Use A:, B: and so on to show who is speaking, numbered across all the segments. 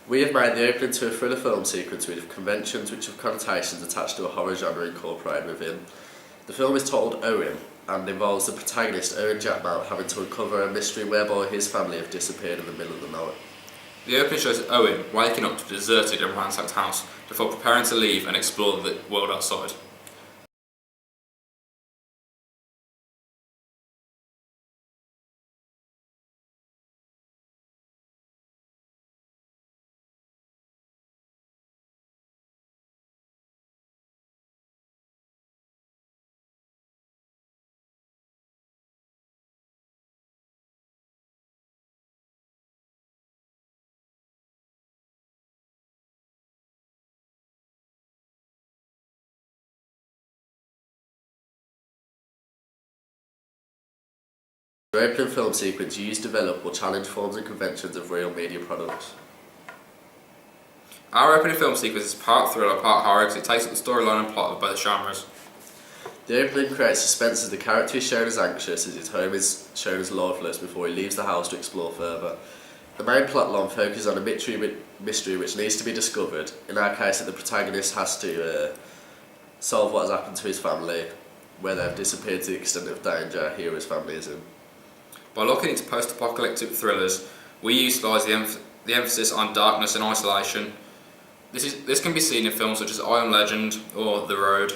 A: We have made the opening to a thriller film sequence with conventions which have connotations attached to a horror genre incorporated within. The film is titled Owen and involves the protagonist Owen Jackmount having to uncover a mystery whereby his family have disappeared in the middle of the night.
B: The opening shows Owen waking up to a deserted and ransacked house before preparing to leave and explore the world outside.
A: The opening film sequence used, develop or challenge forms and conventions of real media products.
B: Our opening film sequence is part thriller, part horror because it takes up the storyline and plot of both genres.
A: The opening creates suspense as the character is shown as anxious as his home is shown as lifeless before he leaves the house to explore further. The main plotline focuses on a mystery which needs to be discovered. In our case, that the protagonist has to solve what has happened to his family, where they have disappeared to the extent of danger he or his family is in.
B: By looking into post-apocalyptic thrillers, we utilise the emphasis on darkness and isolation. This can be seen in films such as I Am Legend or The Road.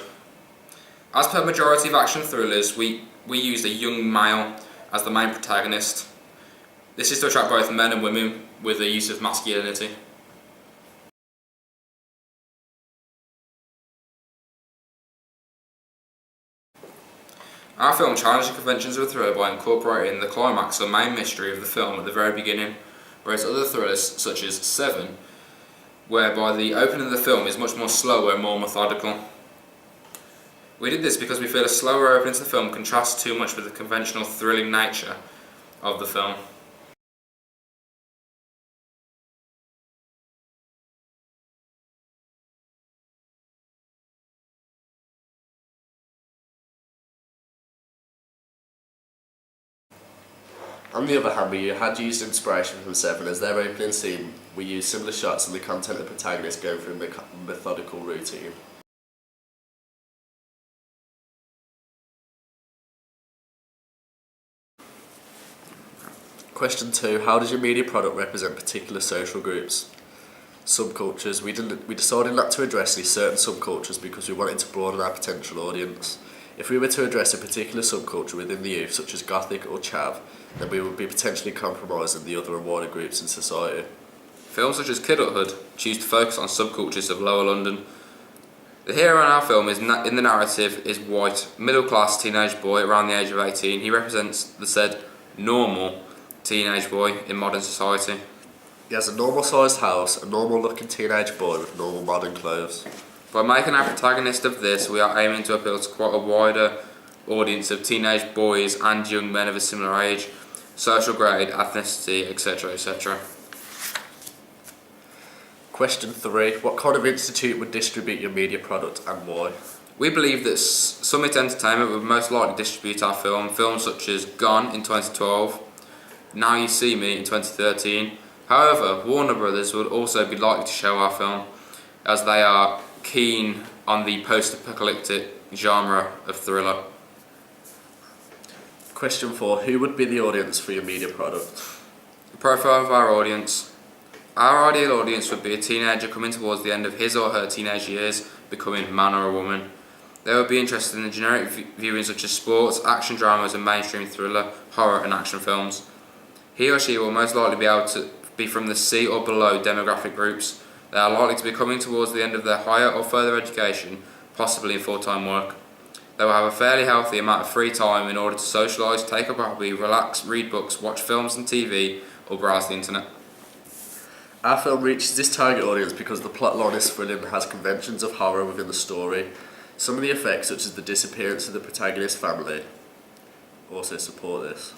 B: As per majority of action thrillers, we used a young male as the main protagonist. This is to attract both men and women with the use of masculinity. Our film challenged the conventions of a thriller by incorporating the climax or main mystery of the film at the very beginning, whereas other thrillers such as Seven, whereby the opening of the film is much more slower and more methodical. We did this because we feel a slower opening to the film contrasts too much with the conventional thrilling nature of the film.
A: On the other hand, we had used inspiration from Seven as their opening scene. We used similar shots and the content of the protagonist going through a methodical routine. Question 2. How does your media product represent particular social groups? Subcultures. We decided not to address any certain subcultures because we wanted to broaden our potential audience. If we were to address a particular subculture within the youth, such as Gothic or Chav, then we would be potentially compromising the other and wider groups in society.
B: Films such as Kidulthood choose to focus on subcultures of lower London. The hero in our film in the narrative is white, middle-class teenage boy around the age of 18. He represents the said normal teenage boy in modern society.
A: He has a normal-sized house, a normal-looking teenage boy with normal modern clothes.
B: By making our protagonist of this, we are aiming to appeal to quite a wider audience of teenage boys and young men of a similar age, social grade, ethnicity, etc. etc.
A: Question 3. What kind of institute would distribute your media product and why?
B: We believe that Summit Entertainment would most likely distribute our films such as Gone in 2012, Now You See Me in 2013. However, Warner Brothers would also be likely to show our film, as they are keen on the post-apocalyptic genre of thriller.
A: Question 4. Who would be the audience for your media product?
B: The profile of our audience. Our ideal audience would be a teenager coming towards the end of his or her teenage years, becoming a man or a woman. They would be interested in the generic viewing such as sports, action dramas and mainstream thriller, horror and action films. He or she will most likely be able to be from the C or below demographic groups. They are likely to be coming towards the end of their higher or further education, possibly in full-time work. They will have a fairly healthy amount of free time in order to socialise, take up a hobby, relax, read books, watch films and TV, or browse the internet.
A: Our film reaches this target audience because the plotline is thrilling and has conventions of horror within the story. Some of the effects, such as the disappearance of the protagonist's family, also support this.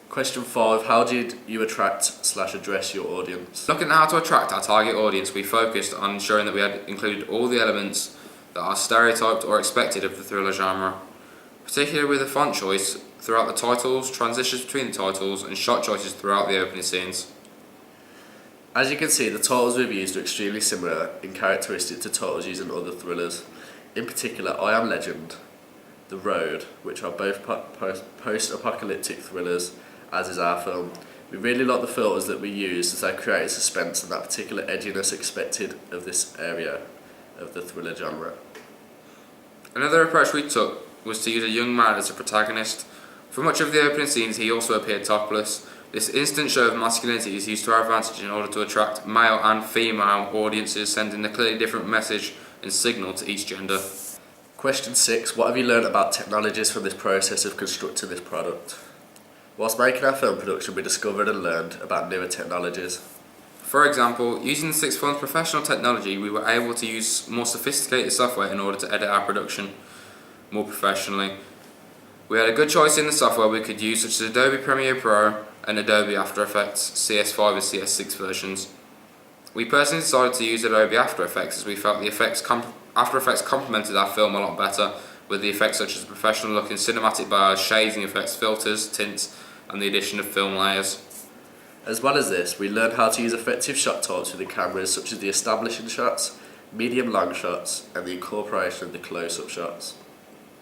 A: Question 5. How did you attract/address your audience?
B: Looking at how to attract our target audience, we focused on ensuring that we had included all the elements that are stereotyped or expected of the thriller genre, particularly with the font choice throughout the titles, transitions between the titles, and shot choices throughout the opening scenes.
A: As you can see, the titles we've used are extremely similar in characteristic to titles used in other thrillers. In particular, I Am Legend, The Road, which are both post-apocalyptic thrillers, as is our film. We really like the filters that we use as they create suspense and that particular edginess expected of this area of the thriller genre.
B: Another approach we took was to use a young man as a protagonist. For much of the opening scenes, he also appeared topless. This instant show of masculinity is used to our advantage in order to attract male and female audiences, sending a clearly different message and signal to each gender.
A: Question 6. What have you learned about technologies from this process of constructing this product? Whilst making our film production, we discovered and learned about newer technologies.
B: For example, using the sixth form's professional technology, we were able to use more sophisticated software in order to edit our production more professionally. We had a good choice in the software we could use, such as Adobe Premiere Pro and Adobe After Effects CS5 and CS6 versions. We personally decided to use Adobe After Effects as we felt the After Effects complemented our film a lot better, with the effects such as professional looking cinematic bars, shading effects, filters, tints, and the addition of film layers.
A: As well as this, we learned how to use effective shot types with the cameras, such as the establishing shots, medium long shots, and the incorporation of the close-up shots.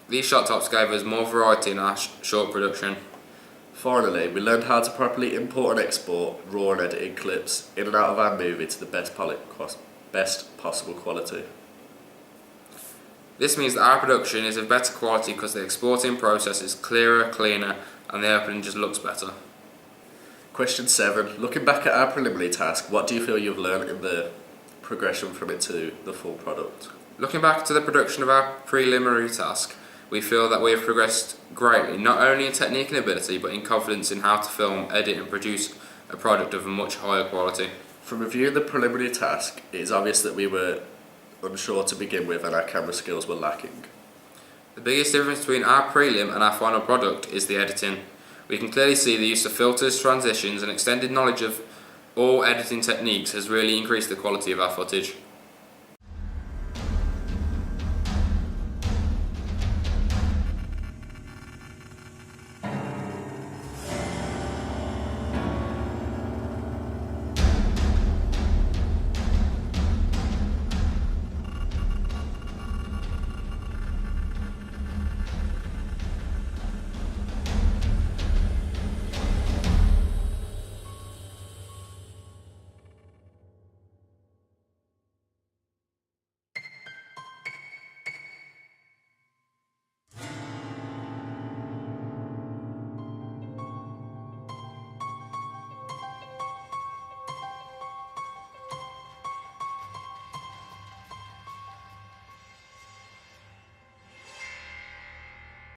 B: These shot types gave us more variety in our short production.
A: Finally, we learned how to properly import and export raw and edited clips in and out of our movie to the best possible quality.
B: This means that our production is of better quality because the exporting process is clearer, cleaner, and the opening just looks better.
A: Question 7. Looking back at our preliminary task, what do you feel you've learned in the progression from it to the full product?
B: Looking back to the production of our preliminary task, we feel that we have progressed greatly, not only in technique and ability, but in confidence in how to film, edit and produce a product of a much higher quality.
A: From reviewing the preliminary task, it is obvious that we were unsure to begin with and our camera skills were lacking.
B: The biggest difference between our prelim and our final product is the editing. We can clearly see the use of filters, transitions and extended knowledge of all editing techniques has really increased the quality of our footage.